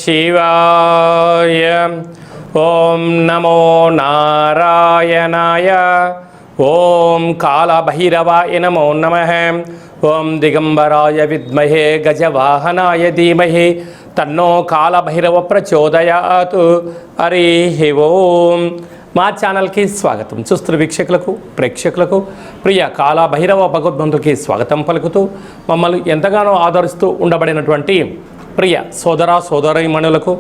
శివాయ. ఓం నమో నారాయణాయ. ఓం కాళభైరవాయ నమో నమః. ఓం దిగంబరాయ విద్మహే గజవాహనాయ ధీమహి తన్నో కాళభైరవ ప్రచోదయాత్. హరి ఓం. మా ఛానల్కి స్వాగతం. చూస్తున్న వీక్షకులకు ప్రేక్షకులకు ప్రియ కాళభైరవ భగవద్బంధుకి స్వాగతం పలుకుతూ మమ్మల్ని ఎంతగానో ఆదరిస్తూ ఉండబడినటువంటి ప్రియ సోదర సోదరీమణులకు,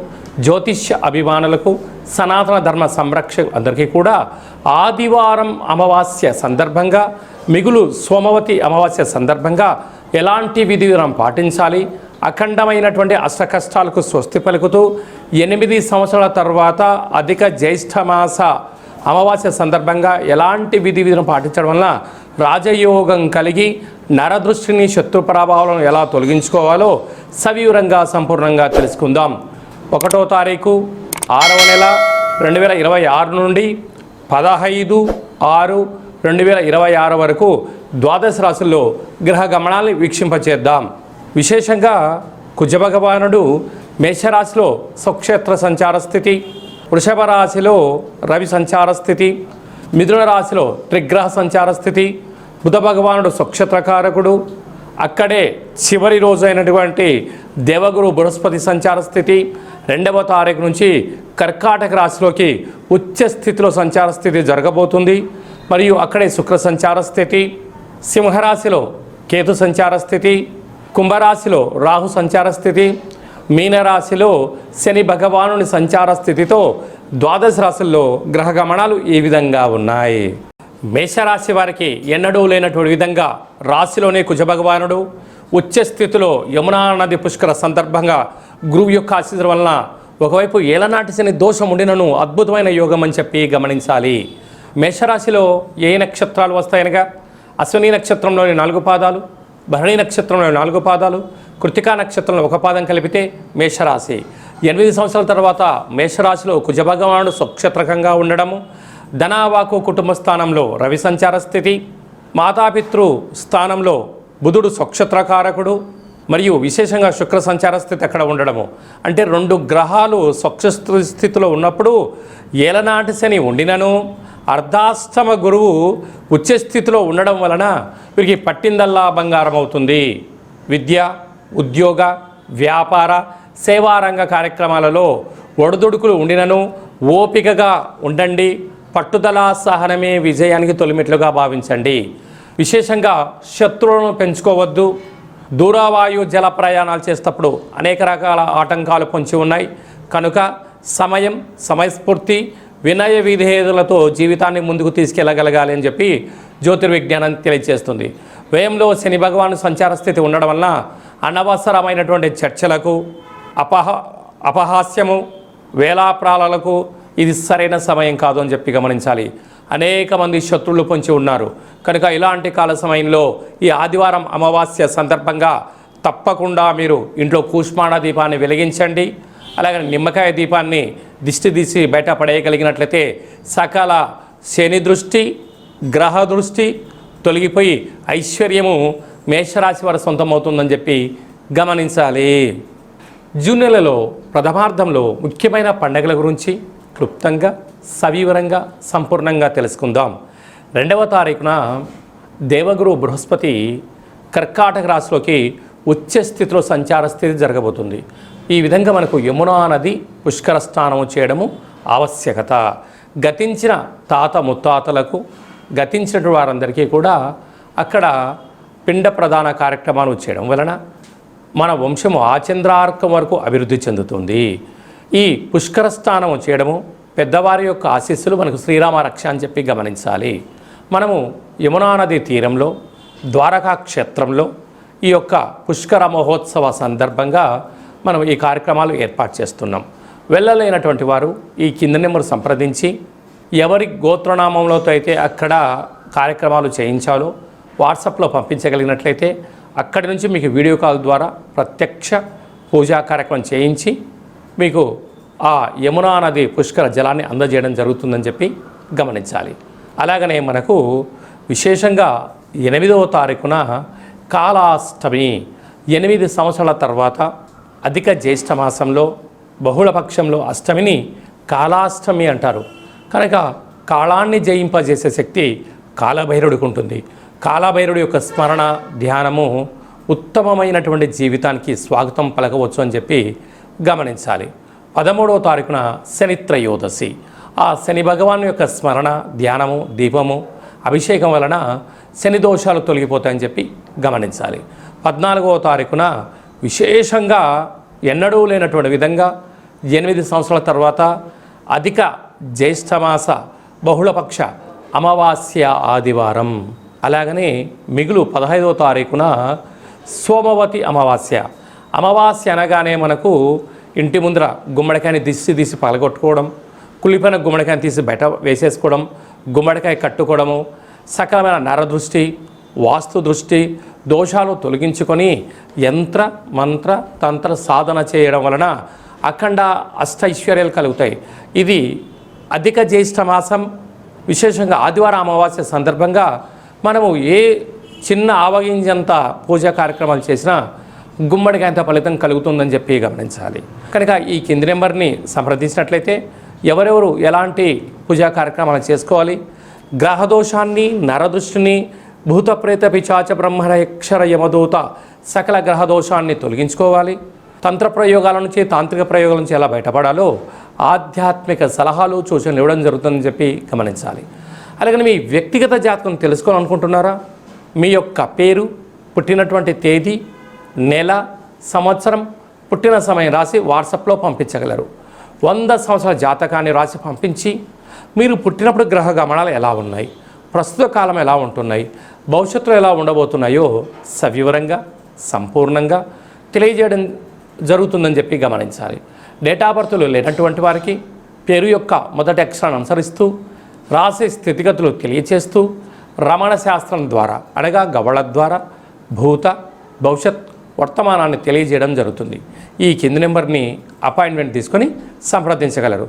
జ్యోతిష్య అభిమానులకు, సనాతన ధర్మ సంరక్షకులందరికీ కూడా ఆదివారం అమావాస్య సందర్భంగా, మిగులు సోమవతి అమావాస్య సందర్భంగా ఎలాంటి విధి విధానం పాటించాలి, అఖండమైనటువంటి అష్టకష్టాలకు స్వస్తి పలుకుతూ 8 సంవత్సరాల తర్వాత అధిక జ్యేష్ఠమాస అమావాస్య సందర్భంగా ఎలాంటి విధి విధానం పాటించడం వలన రాజయోగం కలిగి నరదృష్టిని, శత్రు ప్రభావాలను ఎలా తొలగించుకోవాలో సవివరంగా సంపూర్ణంగా తెలుసుకుందాం. 1వ తారీఖు 6వ నెల 2026 నుండి 15/6/2026 వరకు ద్వాదశ రాశుల్లో గ్రహ గమనాన్ని వీక్షింపచేద్దాం. విశేషంగా కుజభగవానుడు మేషరాశిలో స్వక్షేత్ర సంచార స్థితి, వృషభ రాశిలో రవి సంచార స్థితి, మిథున రాశిలో త్రిగ్రహ సంచార స్థితి, బుధ భగవానుడు స్వక్షేత్రకారకుడు, అక్కడే చివరి రోజు అయినటువంటి దేవగురు బృహస్పతి సంచార స్థితి, 2వ తారీఖు నుంచి కర్కాటక రాశిలోకి ఉచ్చ స్థితిలో సంచార స్థితి జరగబోతుంది. మరియు అక్కడే శుక్ర సంచార స్థితి, సింహరాశిలో కేతు సంచార స్థితి, కుంభరాశిలో రాహు సంచార స్థితి, మీనరాశిలో శని భగవానుని సంచార స్థితితో ద్వాదశ రాశుల్లో గ్రహ గమనాలు ఈ విధంగా ఉన్నాయి. మేషరాశి వారికి ఎన్నడూ లేనటువంటి విధంగా రాశిలోనే కుజభగవానుడు ఉచ్చ స్థితిలో యమునా నది పుష్కర సందర్భంగా గురువు యొక్క ఆశీస్సుల వలన ఒకవైపు ఏలనాటి శని దోషం ఉండినను అద్భుతమైన యోగం అని చెప్పి గమనించాలి. మేషరాశిలో ఏ నక్షత్రాలు వస్తాయనగా అశ్విని నక్షత్రంలోని 4 పాదాలు, భరణి నక్షత్రంలోని 4 పాదాలు, కృతికా నక్షత్రంలో 1 పాదం కలిపితే మేషరాశి. 8 సంవత్సరాల తర్వాత మేషరాశిలో కుజభగవానుడు స్వక్షేత్రకంగా ఉండడము, ధనావాకు కుటుంబ స్థానంలో రవి సంచార స్థితి, మాతాపితృ స్థానంలో బుధుడు స్వక్షేత్రకారకుడు మరియు విశేషంగా శుక్ర సంచార స్థితి అక్కడ ఉండడము. అంటే 2 గ్రహాలు స్వక్షేత్ర స్థితిలో ఉన్నప్పుడు ఏలనాటి శని ఉండినను అర్ధాష్టమ గురువు ఉచ్చస్థితిలో ఉండడం వలన వీరికి పట్టిందల్లా బంగారం అవుతుంది. విద్య, ఉద్యోగ, వ్యాపార, సేవారంగ కార్యక్రమాలలో ఒడిదుడుకులు ఉండినను ఓపికగా ఉండండి. పట్టుదల, సహనమే విజయానికి తొలిమెట్లుగా భావించండి. విశేషంగా శత్రువులను పెంచుకోవద్దు. దూరవాయు జల ప్రయాణాలు చేసేటప్పుడు అనేక రకాల ఆటంకాలు పొంచి ఉన్నాయి కనుక సమయస్ఫూర్తి, వినయ విధేయతలతో జీవితాన్ని ముందుకు తీసుకెళ్ళగలగాలి అని చెప్పి జ్యోతిర్విజ్ఞానం తెలియజేస్తుంది. వ్యయంలో శని భగవాను సంచార స్థితి ఉండడం వలన అనవసరమైనటువంటి చర్చలకు, అపహాస్యము, వేలాప్రాలకు ఇది సరైన సమయం కాదు అని చెప్పి గమనించాలి. అనేక మంది శత్రువులు పొంచి ఉన్నారు కనుక ఇలాంటి కాల సమయంలో ఈ ఆదివారం అమావాస్య సందర్భంగా తప్పకుండా మీరు ఇంట్లో కూష్మాణ దీపాన్ని వెలిగించండి. అలాగే నిమ్మకాయ దీపాన్ని దిష్టి తీసి బయట పడేయగలిగినట్లయితే సకల శని దృష్టి, గ్రహ దృష్టి తొలగిపోయి ఐశ్వర్యము మేషరాశి వారి సొంతమవుతుందని చెప్పి గమనించాలి. జూన్ నెలలో ప్రథమార్థంలో ముఖ్యమైన పండుగల గురించి క్లుప్తంగా, సవివరంగా, సంపూర్ణంగా తెలుసుకుందాం. 2వ తారీఖున దేవగురు బృహస్పతి కర్కాటక రాశిలోకి ఉచ్చ స్థితిలో సంచార స్థితి జరగబోతుంది. ఈ విధంగా మనకు యమునా నది పుష్కర స్నానం చేయడము ఆవశ్యకత. గతించిన తాత ముత్తాతలకు, గతించిన వారందరికీ కూడా అక్కడ పిండ ప్రధాన కార్యక్రమాలు చేయడం వలన మన వంశము ఆచంద్రార్కం వరకు అభివృద్ధి చెందుతుంది. ఈ పుష్కర స్నానం చేయడము, పెద్దవారి యొక్క ఆశీస్సులు మనకు శ్రీరామ రక్ష అని చెప్పి గమనించాలి. మనము యమునా నది తీరంలో ద్వారకా క్షేత్రంలో ఈ యొక్క పుష్కర మహోత్సవ సందర్భంగా మనం ఈ కార్యక్రమాలు ఏర్పాటు చేస్తున్నాం. వెళ్ళలేనటువంటి వారు ఈ కింద నెంబర్ సంప్రదించి ఎవరి గోత్రనామంలో అయితే అక్కడ కార్యక్రమాలు చేయించాలో వాట్సాప్లో పంపించగలిగినట్లయితే అక్కడి నుంచి మీకు వీడియో కాల్ ద్వారా ప్రత్యక్ష పూజా కార్యక్రమం చేయించి మీకు ఆ యమునా నది పుష్కర జలాన్ని అందజేయడం జరుగుతుందని చెప్పి గమనించాలి. అలాగనే మనకు విశేషంగా 8వ తారీఖున కాళాష్టమి, 8 సంవత్సరాల తర్వాత అధిక జ్యేష్ఠ మాసంలో బహుళపక్షంలో అష్టమిని కాలాష్టమి అంటారు. కనుక కాలాన్ని జయింపజేసే శక్తి కాలభైరవుడికి ఉంటుంది. కాలభైరవుడి యొక్క స్మరణ ధ్యానము ఉత్తమమైనటువంటి జీవితానికి స్వాగతం పలకవచ్చు అని చెప్పి గమనించాలి. 13వ తారీఖున శని త్రయోదశి. ఆ శని భగవాన్ యొక్క స్మరణ ధ్యానము దీపము అభిషేకం వలన శని దోషాలు తొలగిపోతాయని చెప్పి గమనించాలి. 14వ తారీఖున విశేషంగా ఎన్నడూ లేనటువంటి విధంగా 8 సంవత్సరాల తర్వాత అధిక జ్యేష్ఠమాస బహుళపక్ష అమావాస్య ఆదివారం. అలాగనే మిగులు 15వ తారీఖున సోమవతి అమావాస్య. అమావాస్య అనగానే మనకు ఇంటి ముందర గుమ్మడికాయని తీసి పగలగొట్టుకోవడం, కుళ్ళిపోయిన గుమ్మడికాయని తీసి బయట వేసేసుకోవడం, గుమ్మడికాయ కట్టుకోవడము, సకలమైన నరదృష్టి వాస్తు దృష్టి దోషాలు తొలగించుకొని యంత్ర మంత్ర తంత్ర సాధన చేయడం వలన అఖండ అష్టైశ్వర్యాలు కలుగుతాయి. ఇది అధిక జ్యేష్ఠ మాసం విశేషంగా ఆదివారం అమావాస్య సందర్భంగా మనము ఏ చిన్న ఆవగింజంత పూజా కార్యక్రమాలు చేసినా గుమ్మడికాయంత ఫలితం కలుగుతుందని చెప్పి గమనించాలి. కనుక ఈ కింది నెంబర్ని సంప్రదించినట్లయితే ఎవరెవరు ఎలాంటి పూజా కార్యక్రమాలు చేసుకోవాలి, గ్రహదోషాన్ని నరదృష్టిని భూత ప్రేత పిచాచ బ్రహ్మర యక్షర యమదూత సకల గ్రహదోషాన్ని తొలగించుకోవాలి, తంత్ర ప్రయోగాల నుంచి తాంత్రిక ప్రయోగాల నుంచి ఎలా బయటపడాలో ఆధ్యాత్మిక సలహాలు సూచనలు ఇవ్వడం జరుగుతుందని చెప్పి గమనించాలి. అలాగే మీ వ్యక్తిగత జాతకం తెలుసుకోవాలనుకుంటున్నారా? మీ యొక్క పేరు, పుట్టినటువంటి తేదీ, నెల, సంవత్సరం, పుట్టిన సమయం రాసి వాట్సాప్లో పంపించగలరు. 100 సంవత్సరాల జాతకాన్ని రాసి పంపించి మీరు పుట్టినప్పుడు గ్రహ గమనాలు ఎలా ఉన్నాయి, ప్రస్తుత కాలం ఎలా ఉంటున్నాయి, భవిష్యత్తులో ఎలా ఉండబోతున్నాయో సవివరంగా సంపూర్ణంగా తెలియజేయడం జరుగుతుందని చెప్పి గమనించాలి. డేటా బర్త్లు లేనటువంటి వారికి పేరు యొక్క మొదటి అక్షరాన్ని అనుసరిస్తూ రాసే స్థితిగతులు తెలియచేస్తూ రమణ శాస్త్రం ద్వారా అనగా గవళ ద్వారా భూత భవిష్యత్ వర్తమానాన్ని తెలియజేయడం జరుగుతుంది. ఈ కింది నెంబర్ని అపాయింట్మెంట్ తీసుకొని సంప్రదించగలరు.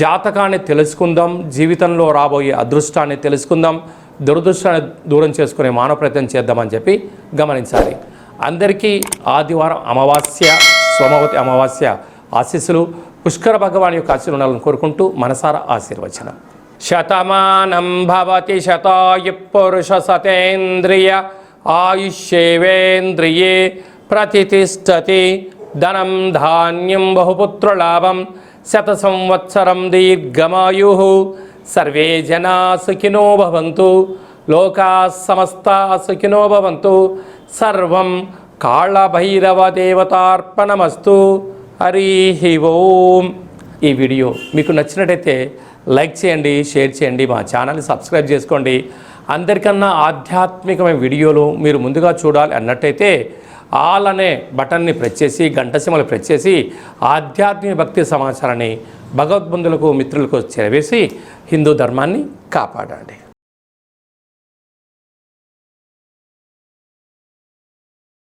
జాతకాన్ని తెలుసుకుందాం, జీవితంలో రాబోయే అదృష్టాన్ని తెలుసుకుందాం, దురదృష్టాన్ని దూరం చేసుకునే మానవ ప్రయత్నం చేద్దామని చెప్పి గమనించాలి. అందరికీ ఆదివారం అమావాస్య సోమవతి అమావాస్య ఆశీస్సులు పుష్కర భగవాన్ యొక్క ఆశీర్వాదాలను కోరుకుంటూ మనసారా ఆశీర్వచనం. శతమానం భవతి శతాయు పురుష సతేంద్రియ ఆయుష్యేవేంద్రియే ప్రతిష్టతి ధనం ధాన్యం బహుపుత్రలాభం శత సంవత్సరం దీర్ఘమాయు సర్వే జనా సుఖినో భవంతు లోకా సమస్తా సుఖినో భవంతు సర్వం కాళభైరవ దేవతార్పణమస్తు. హరి ఓం. ఈ వీడియో మీకు నచ్చినట్టయితే లైక్ చేయండి, షేర్ చేయండి, మా ఛానల్ని సబ్స్క్రైబ్ చేసుకోండి. అందరికన్నా ఆధ్యాత్మికమైన వీడియోలు మీరు ముందుగా చూడాలి అన్నట్టయితే ఆల్ అనే బటన్ని ప్రెస్ చేసి గంట సింబల్ ప్రెస్ చేసి ఆధ్యాత్మిక భక్తి సమాచారాన్ని భగవద్బంధులకు మిత్రులకు చేరవేసి హిందూ ధర్మాన్ని కాపాడండి.